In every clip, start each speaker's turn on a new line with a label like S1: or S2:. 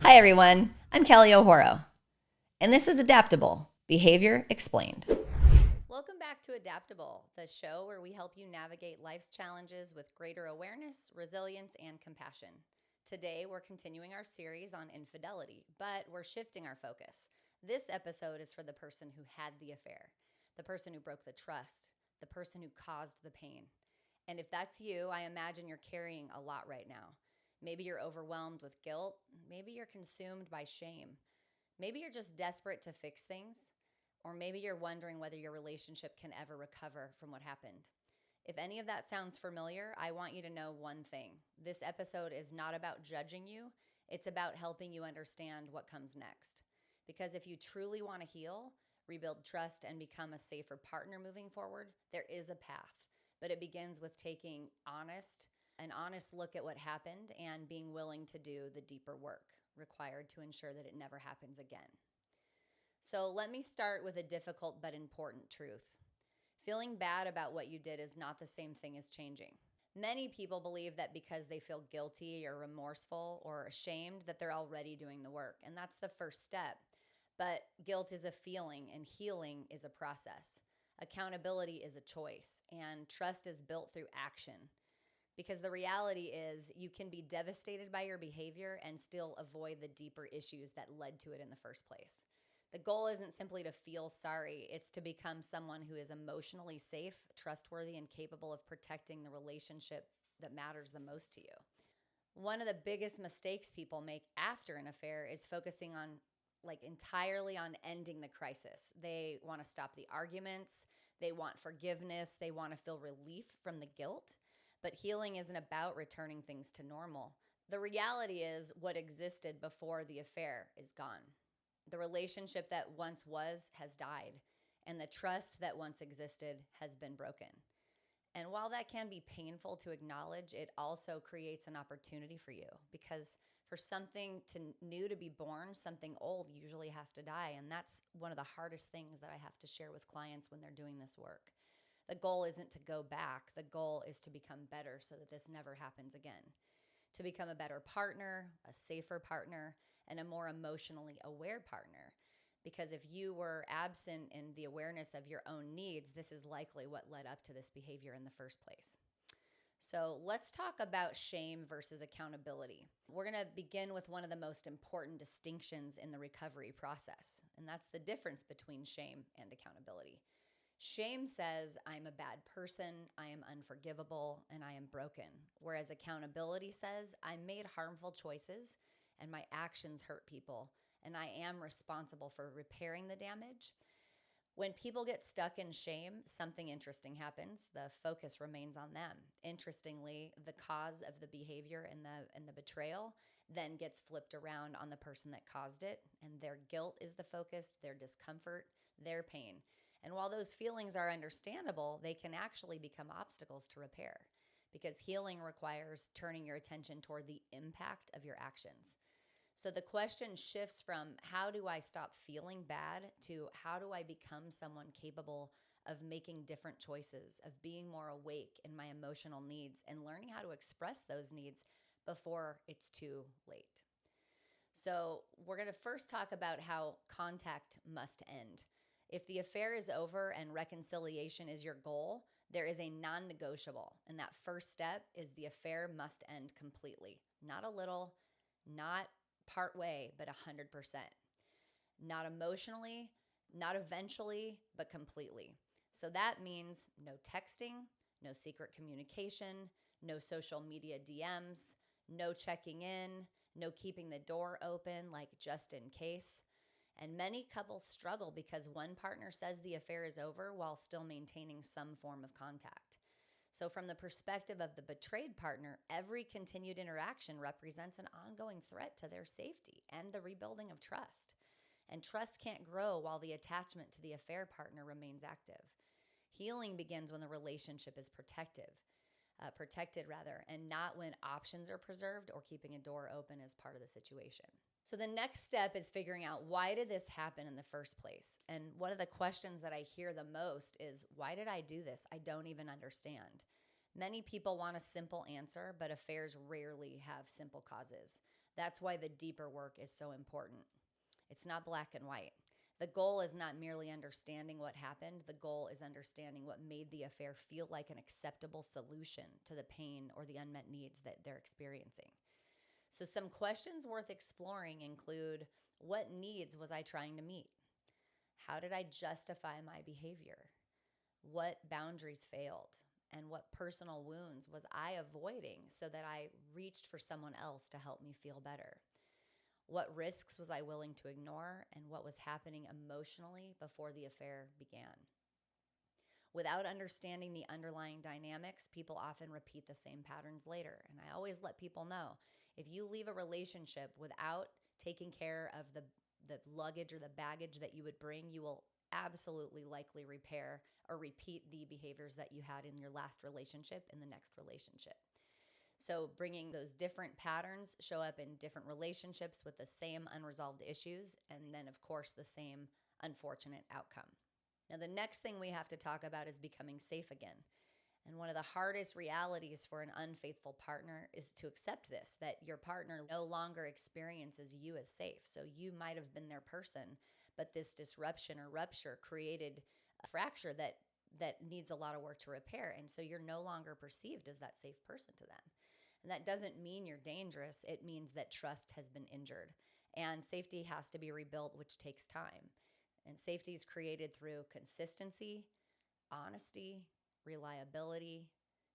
S1: Hi, everyone. I'm Kelly O'Horo, and this is Adaptable Behavior Explained. Welcome back to Adaptable, the show where we help you navigate life's challenges with greater awareness, resilience, and compassion. Today, we're continuing our series on infidelity, but we're shifting our focus. This episode is for the person who had the affair, the person who broke the trust, the person who caused the pain. And if that's you, I imagine you're carrying a lot right now. Maybe you're overwhelmed with guilt. Maybe you're consumed by shame. Maybe you're just desperate to fix things. Or maybe you're wondering whether your relationship can ever recover from what happened. If any of that sounds familiar, I want you to know one thing. This episode is not about judging you. It's about helping you understand what comes next. Because if you truly want to heal, rebuild trust, and become a safer partner moving forward, there is a path. But it begins with taking an honest look at what happened and being willing to do the deeper work required to ensure that it never happens again. So let me start with a difficult but important truth. Feeling bad about what you did is not the same thing as changing. Many people believe that because they feel guilty or remorseful or ashamed that they're already doing the work, and that's the first step. But guilt is a feeling and healing is a process. Accountability is a choice, and trust is built through action. Because the reality is you can be devastated by your behavior and still avoid the deeper issues that led to it in the first place. The goal isn't simply to feel sorry, it's to become someone who is emotionally safe, trustworthy, and capable of protecting the relationship that matters the most to you. One of the biggest mistakes people make after an affair is focusing on entirely on ending the crisis. They want to stop the arguments, they want forgiveness, they want to feel relief from the guilt. But healing isn't about returning things to normal. The reality is what existed before the affair is gone. The relationship that once was has died, and the trust that once existed has been broken. And while that can be painful to acknowledge, it also creates an opportunity for you, because for something new to be born, something old usually has to die. And that's one of the hardest things that I have to share with clients when they're doing this work. The goal isn't to go back. The goal is to become better so that this never happens again. To become a better partner, a safer partner, and a more emotionally aware partner. Because if you were absent in the awareness of your own needs, this is likely what led up to this behavior in the first place. So let's talk about shame versus accountability. We're going to begin with one of the most important distinctions in the recovery process, and that's the difference between shame and accountability. Shame says, I'm a bad person, I am unforgivable, and I am broken. Whereas accountability says, I made harmful choices and my actions hurt people, and I am responsible for repairing the damage. When people get stuck in shame, something interesting happens. The focus remains on them. Interestingly, the cause of the behavior and the betrayal then gets flipped around on the person that caused it, and their guilt is the focus, their discomfort, their pain. And while those feelings are understandable, they can actually become obstacles to repair, because healing requires turning your attention toward the impact of your actions. So the question shifts from how do I stop feeling bad to how do I become someone capable of making different choices, of being more awake in my emotional needs and learning how to express those needs before it's too late. So we're going to first talk about how contact must end. If the affair is over and reconciliation is your goal, there is a non-negotiable. And that first step is the affair must end completely. Not a little, not part way, but 100%. Not emotionally, not eventually, but completely. So that means no texting, no secret communication, no social media DMs, no checking in, no keeping the door open like just in case. And many couples struggle because one partner says the affair is over while still maintaining some form of contact. So from the perspective of the betrayed partner, every continued interaction represents an ongoing threat to their safety and the rebuilding of trust. And trust can't grow while the attachment to the affair partner remains active. Healing begins when the relationship is protected, and not when options are preserved or keeping a door open as part of the situation. So the next step is figuring out, why did this happen in the first place? And one of the questions that I hear the most is, why did I do this? I don't even understand. Many people want a simple answer, but affairs rarely have simple causes. That's why the deeper work is so important. It's not black and white. The goal is not merely understanding what happened. The goal is understanding what made the affair feel like an acceptable solution to the pain or the unmet needs that they're experiencing. So some questions worth exploring include, what needs was I trying to meet? How did I justify my behavior? What boundaries failed? And what personal wounds was I avoiding so that I reached for someone else to help me feel better? What risks was I willing to ignore, and what was happening emotionally before the affair began? Without understanding the underlying dynamics, people often repeat the same patterns later. And I always let people know, if you leave a relationship without taking care of the luggage or the baggage that you would bring, you will absolutely likely repair or repeat the behaviors that you had in your last relationship in the next relationship. So bringing those different patterns show up in different relationships with the same unresolved issues, and then, of course, the same unfortunate outcome. Now, the next thing we have to talk about is becoming safe again. And one of the hardest realities for an unfaithful partner is to accept this, that your partner no longer experiences you as safe. So you might have been their person, but this disruption or rupture created a fracture that needs a lot of work to repair. And so you're no longer perceived as that safe person to them. And that doesn't mean you're dangerous. It means that trust has been injured. And safety has to be rebuilt, which takes time. And safety is created through consistency, honesty, reliability,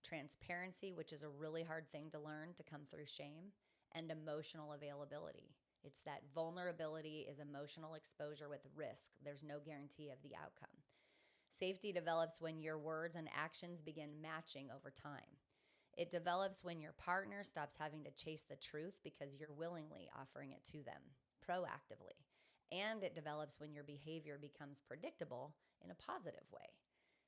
S1: transparency, which is a really hard thing to learn to come through shame, and emotional availability. It's that vulnerability is emotional exposure with risk. There's no guarantee of the outcome. Safety develops when your words and actions begin matching over time. It develops when your partner stops having to chase the truth because you're willingly offering it to them proactively. And it develops when your behavior becomes predictable in a positive way.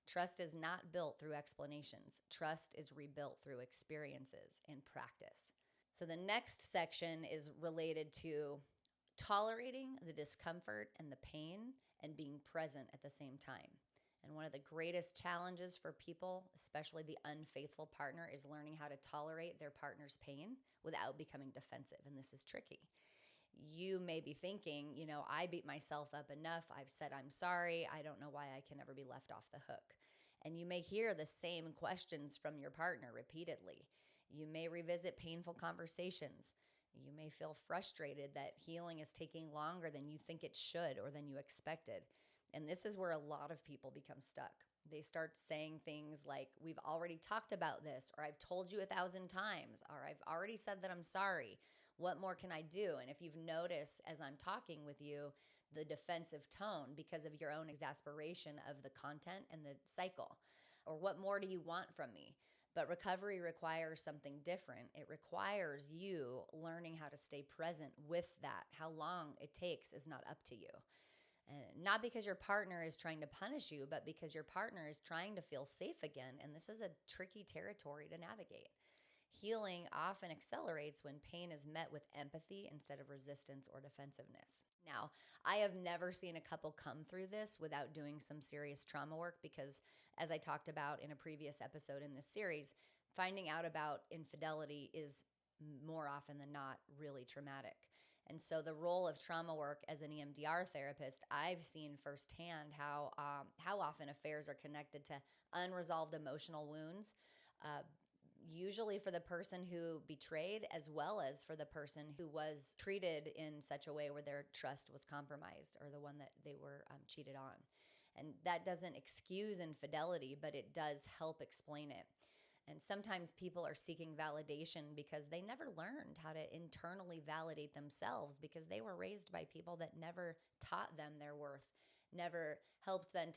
S1: Trust is not built through explanations. Trust is rebuilt through experiences and practice. So the next section is related to tolerating the discomfort and the pain and being present at the same time. And one of the greatest challenges for people, especially the unfaithful partner, is learning how to tolerate their partner's pain without becoming defensive. And this is tricky. You may be thinking, I beat myself up enough. I've said I'm sorry. I don't know why I can never be left off the hook. And you may hear the same questions from your partner repeatedly. You may revisit painful conversations. You may feel frustrated that healing is taking longer than you think it should or than you expected. And this is where a lot of people become stuck. They start saying things like, we've already talked about this, or I've told you 1,000 times, or I've already said that I'm sorry. What more can I do? And if you've noticed as I'm talking with you, the defensive tone because of your own exasperation of the content and the cycle, or what more do you want from me? But recovery requires something different. It requires you learning how to stay present with that. How long it takes is not up to you. And not because your partner is trying to punish you, but because your partner is trying to feel safe again. And this is a tricky territory to navigate. Healing often accelerates when pain is met with empathy instead of resistance or defensiveness. Now, I have never seen a couple come through this without doing some serious trauma work because, as I talked about in a previous episode in this series, finding out about infidelity is more often than not really traumatic. And so the role of trauma work as an EMDR therapist, I've seen firsthand how often affairs are connected to unresolved emotional wounds, usually for the person who betrayed as well as for the person who was treated in such a way where their trust was compromised or the one that they were cheated on. And that doesn't excuse infidelity, but it does help explain it. And sometimes people are seeking validation because they never learned how to internally validate themselves because they were raised by people that never taught them their worth, never helped them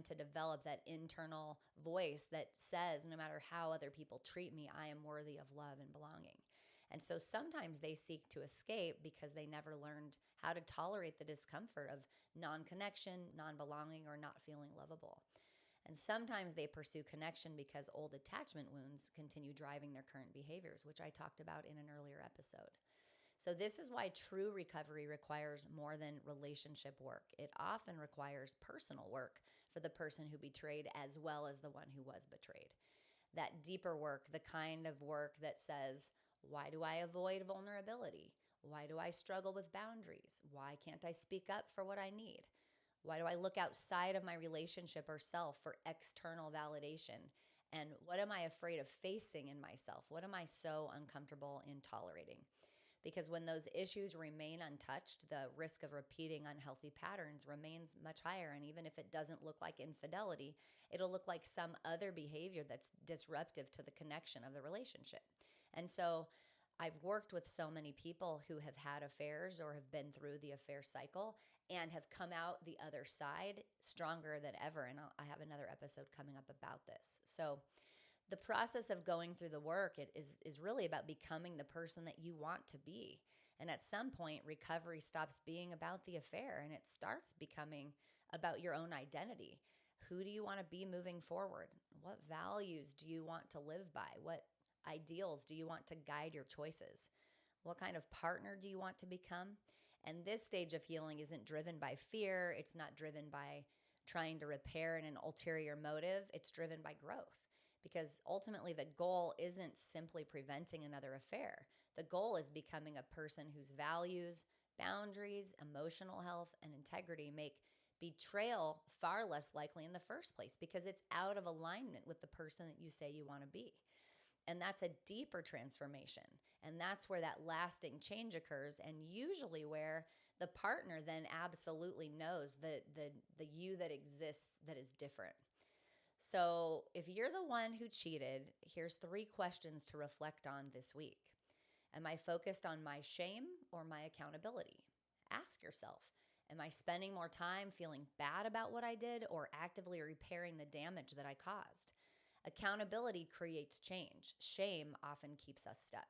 S1: to develop that internal voice that says, no matter how other people treat me, I am worthy of love and belonging. And so sometimes they seek to escape because they never learned how to tolerate the discomfort of non-connection, non-belonging, or not feeling lovable. And sometimes they pursue connection because old attachment wounds continue driving their current behaviors, which I talked about in an earlier episode. So this is why true recovery requires more than relationship work. It often requires personal work for the person who betrayed as well as the one who was betrayed. That deeper work, the kind of work that says, why do I avoid vulnerability? Why do I struggle with boundaries? Why can't I speak up for what I need? Why do I look outside of my relationship or self for external validation? And what am I afraid of facing in myself? What am I so uncomfortable in tolerating? Because when those issues remain untouched, the risk of repeating unhealthy patterns remains much higher. And even if it doesn't look like infidelity, it'll look like some other behavior that's disruptive to the connection of the relationship. And so I've worked with so many people who have had affairs or have been through the affair cycle and have come out the other side stronger than ever. And I have another episode coming up about this. So the process of going through the work is really about becoming the person that you want to be. And at some point, recovery stops being about the affair and it starts becoming about your own identity. Who do you want to be moving forward? What values do you want to live by? What ideals do you want to guide your choices? What kind of partner do you want to become? And this stage of healing isn't driven by fear. It's not driven by trying to repair in an ulterior motive. It's driven by growth. Because ultimately the goal isn't simply preventing another affair. The goal is becoming a person whose values, boundaries, emotional health, and integrity make betrayal far less likely in the first place because it's out of alignment with the person that you say you want to be. And that's a deeper transformation. And that's where that lasting change occurs, and usually where the partner then absolutely knows the you that exists that is different. So if you're the one who cheated, here's 3 questions to reflect on this week. Am I focused on my shame or my accountability? Ask yourself, am I spending more time feeling bad about what I did or actively repairing the damage that I caused? Accountability creates change. Shame often keeps us stuck.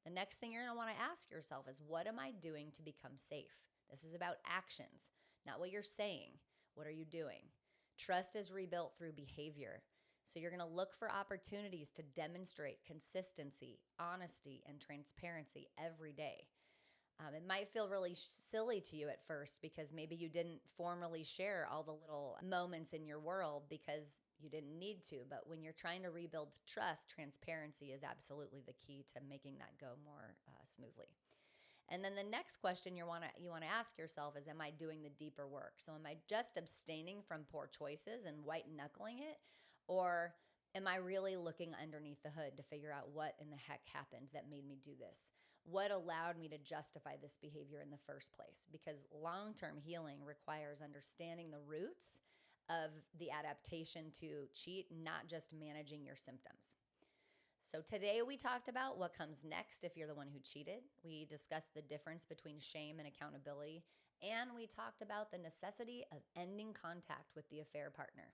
S1: The next thing you're going to want to ask yourself is, what am I doing to become safe? This is about actions, not what you're saying. What are you doing? Trust is rebuilt through behavior. So you're going to look for opportunities to demonstrate consistency, honesty, and transparency every day. It might feel really silly to you at first because maybe you didn't formally share all the little moments in your world because you didn't need to. But when you're trying to rebuild trust, transparency is absolutely the key to making that go more smoothly. And then the next question you want to ask yourself is, am I doing the deeper work? So am I just abstaining from poor choices and white knuckling it? Or am I really looking underneath the hood to figure out what in the heck happened that made me do this? What allowed me to justify this behavior in the first place? Because long-term healing requires understanding the roots of the adaptation to cheat, not just managing your symptoms. So today we talked about what comes next if you're the one who cheated. We discussed the difference between shame and accountability, and we talked about the necessity of ending contact with the affair partner.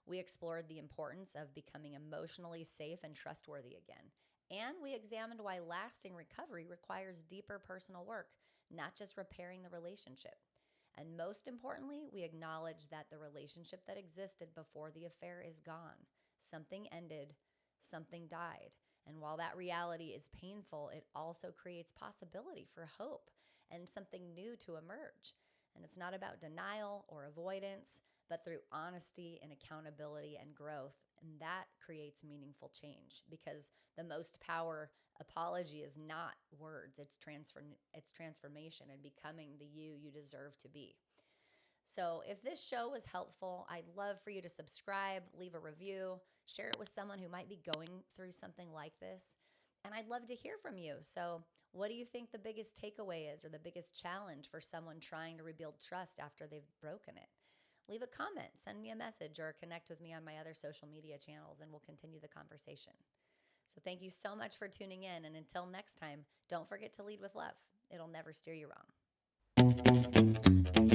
S1: We explored the importance of becoming emotionally safe and trustworthy again, and we examined why lasting recovery requires deeper personal work, not just repairing the relationship. And most importantly, we acknowledged that the relationship that existed before the affair is gone. Something ended. Something died. And while that reality is painful, it also creates possibility for hope and something new to emerge. And it's not about denial or avoidance, but through honesty and accountability and growth. And that creates meaningful change, because the most power apology is not words. It's transformation and becoming the you deserve to be. So if this show was helpful, I'd love for you to subscribe, leave a review, share it with someone who might be going through something like this. And I'd love to hear from you. So what do you think the biggest takeaway is, or the biggest challenge for someone trying to rebuild trust after they've broken it? Leave a comment, send me a message, or connect with me on my other social media channels, and we'll continue the conversation. So thank you so much for tuning in. And until next time, don't forget to lead with love. It'll never steer you wrong.